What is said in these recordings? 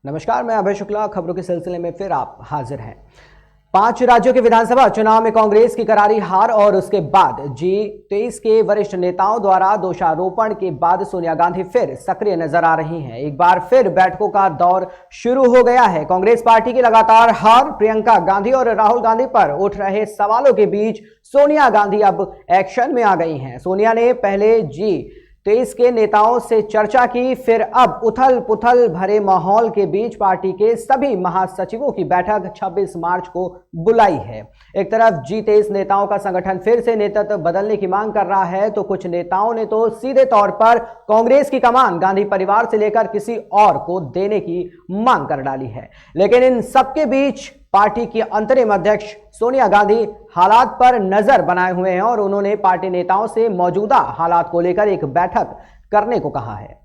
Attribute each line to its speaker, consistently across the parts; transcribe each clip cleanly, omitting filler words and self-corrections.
Speaker 1: नमस्कार, मैं अभय शुक्ला। खबरों के सिलसिले में फिर आप हाजिर हैं। 5 राज्यों के विधानसभा चुनाव में कांग्रेस की करारी हार और उसके बाद G23 के वरिष्ठ नेताओं द्वारा दोषारोपण के बाद सोनिया गांधी फिर सक्रिय नजर आ रही हैं। एक बार फिर बैठकों का दौर शुरू हो गया है। कांग्रेस पार्टी की लगातार हार, प्रियंका गांधी और राहुल गांधी पर उठ रहे सवालों के बीच सोनिया गांधी अब एक्शन में आ गई हैं। सोनिया ने पहले G23 के नेताओं से चर्चा की, फिर अब उथल पुथल भरे माहौल के बीच पार्टी के सभी महासचिवों की बैठक 26 मार्च को बुलाई है। एक तरफ G23 नेताओं का संगठन फिर से नेतृत्व बदलने की मांग कर रहा है, तो कुछ नेताओं ने तो सीधे तौर पर कांग्रेस की कमान गांधी परिवार से लेकर किसी और को देने की मांग कर डाली है। लेकिन इन सबके बीच पार्टी की अंतरिम अध्यक्ष सोनिया गांधी हालात पर नजर बनाए हुए हैं और उन्होंने पार्टी नेताओं से मौजूदा हालात को लेकर एक बैठक करने को कहा है।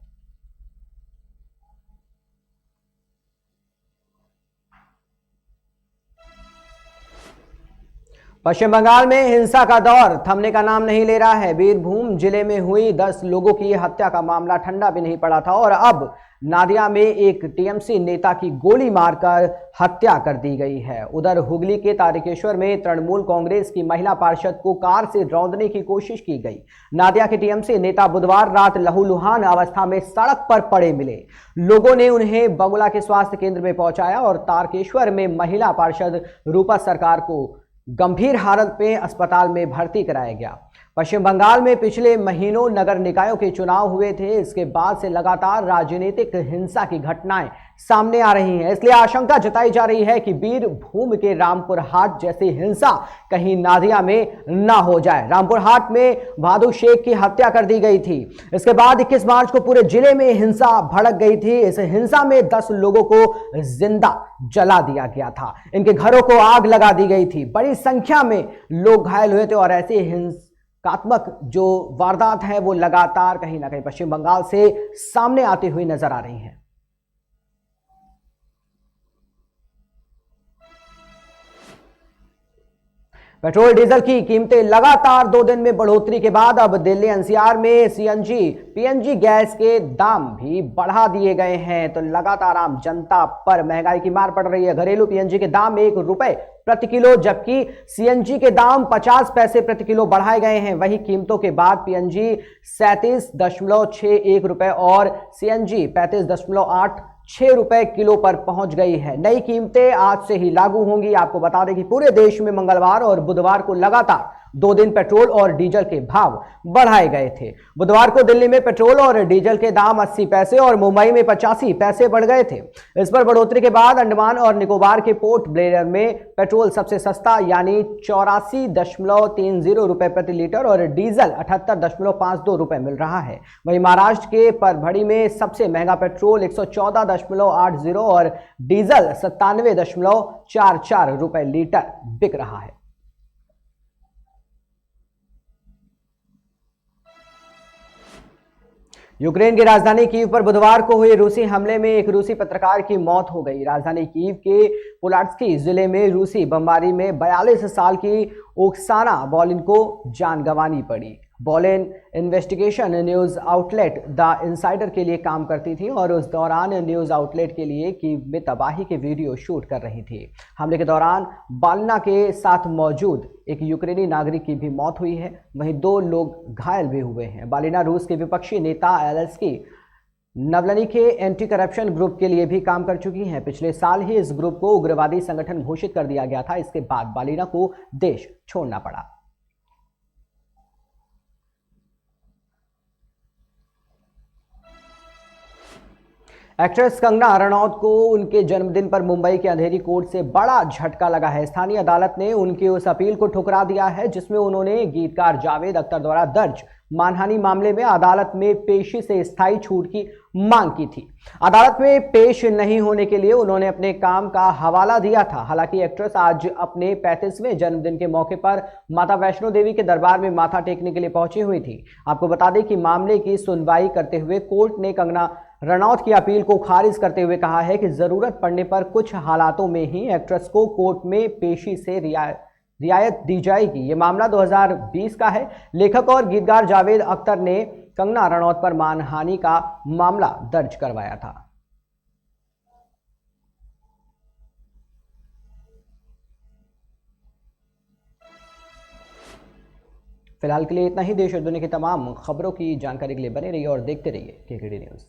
Speaker 1: पश्चिम बंगाल में हिंसा का दौर थमने का नाम नहीं ले रहा है। बीरभूम जिले में हुई 10 लोगों की हत्या का मामला ठंडा भी नहीं पड़ा था और अब नादिया में एक टीएमसी नेता की गोली मारकर हत्या कर दी गई है। उधर हुगली के तारकेश्वर में तृणमूल कांग्रेस की महिला पार्षद को कार से रौंदने की कोशिश की गई। नादिया के टीएमसी नेता बुधवार रात लहूलुहान अवस्था में सड़क पर पड़े मिले। लोगों ने उन्हें बगुला के स्वास्थ्य केंद्र में पहुंचाया और तारकेश्वर में महिला पार्षद रूपा सरकार को गंभीर हालत में अस्पताल में भर्ती कराया गया। पश्चिम बंगाल में पिछले महीनों नगर निकायों के चुनाव हुए थे। इसके बाद से लगातार राजनीतिक हिंसा की घटनाएं सामने आ रही हैं। इसलिए आशंका जताई जा रही है कि बीरभूम के रामपुर हाट जैसी हिंसा कहीं नादिया में ना हो जाए। रामपुर हाट में भादु शेख की हत्या कर दी गई थी। इसके बाद 21 मार्च को पूरे जिले में हिंसा भड़क गई थी। इस हिंसा में 10 लोगों को जिंदा जला दिया गया था। इनके घरों को आग लगा दी गई थी। बड़ी संख्या में लोग घायल हुए थे और ऐसे हिंसात्मक जो वारदात है वो लगातार कहीं ना कहीं पश्चिम बंगाल से सामने आती हुई नजर आ रही हैं। पेट्रोल डीजल की कीमतें लगातार 2 दिन में बढ़ोतरी के बाद अब दिल्ली एनसीआर में सीएनजी पीएनजी गैस के दाम भी बढ़ा दिए गए हैं। तो लगातार आम जनता पर महंगाई की मार पड़ रही है। घरेलू पीएनजी के दाम 1 रुपए प्रति किलो, जबकि सीएनजी के दाम 50 पैसे प्रति किलो बढ़ाए गए हैं। वही कीमतों के बाद पीएनजी 37.61 रुपए और सीएनजी 35.86 रुपए किलो पर पहुंच गई है। नई कीमतें आज से ही लागू होंगी। आपको बता दें कि पूरे देश में मंगलवार और बुधवार को लगातार 2 दिन पेट्रोल और डीजल के भाव बढ़ाए गए थे। बुधवार को दिल्ली में पेट्रोल और डीजल के दाम 80 पैसे और मुंबई में 85 पैसे बढ़ गए थे। इस पर बढ़ोतरी के बाद अंडमान और निकोबार के पोर्ट ब्लेयर में पेट्रोल सबसे सस्ता यानी 84.30 रुपए प्रति लीटर और डीजल 78.52 रुपए मिल रहा है। वहीं महाराष्ट्र के परभड़ी में सबसे महंगा पेट्रोल 114.80 और डीजल 97.44 रुपए लीटर बिक रहा है। यूक्रेन की राजधानी कीव पर बुधवार को हुए रूसी हमले में एक रूसी पत्रकार की मौत हो गई। राजधानी कीव के पोलाड्स्की जिले में रूसी बमबारी में 42 साल की ओक्साना बोलिन को जान गंवानी पड़ी। Boolean investigation news outlet the insider के लिए काम करती थी और उस दौरान न्यूज आउटलेट के लिए कीव में तबाही के वीडियो शूट कर रही थी। हमले के दौरान बालना के साथ मौजूद एक यूक्रेनी नागरिक की भी मौत हुई है। वहीं 2 लोग घायल भी हुए हैं। बालिना रूस के विपक्षी नेता एलेक्सी नवलनी के एंटी करप्शन ग्रुप के लिए भी काम कर चुकी हैं। पिछले साल ही इस ग्रुप को उग्रवादी संगठन घोषित कर दिया गया था। इसके बाद बालिना को देश छोड़ना पड़ा। एक्ट्रेस कंगना रनौत को उनके जन्मदिन पर मुंबई के अंधेरी कोर्ट से बड़ा झटका लगा है। स्थानीय अदालत ने उनकी उस अपील को ठुकरा दिया है जिसमें उन्होंने गीतकार जावेद अख्तर द्वारा दर्ज मानहानि मामले में अदालत में पेशी से स्थायी छूट की मांग की थी। अदालत में पेश नहीं होने के लिए उन्होंने अपने काम का हवाला दिया था। हालांकि एक्ट्रेस आज अपने 35वें जन्मदिन के मौके पर माता वैष्णो देवी के दरबार में माथा टेकने के लिए पहुंची हुई थी। आपको बता दें कि मामले की सुनवाई करते हुए कोर्ट ने कंगना रनौत की अपील को खारिज करते हुए कहा है कि जरूरत पड़ने पर कुछ हालातों में ही एक्ट्रेस को कोर्ट में पेशी से रियायत दी जाएगी। ये मामला 2020 का है। लेखक और गीतकार जावेद अख्तर ने कंगना रनौत पर मानहानि का मामला दर्ज करवाया था। फिलहाल के लिए इतना ही। देश और दुनिया की तमाम खबरों की जानकारी के लिए बने रहिए और देखते रहिए केकेडी न्यूज़।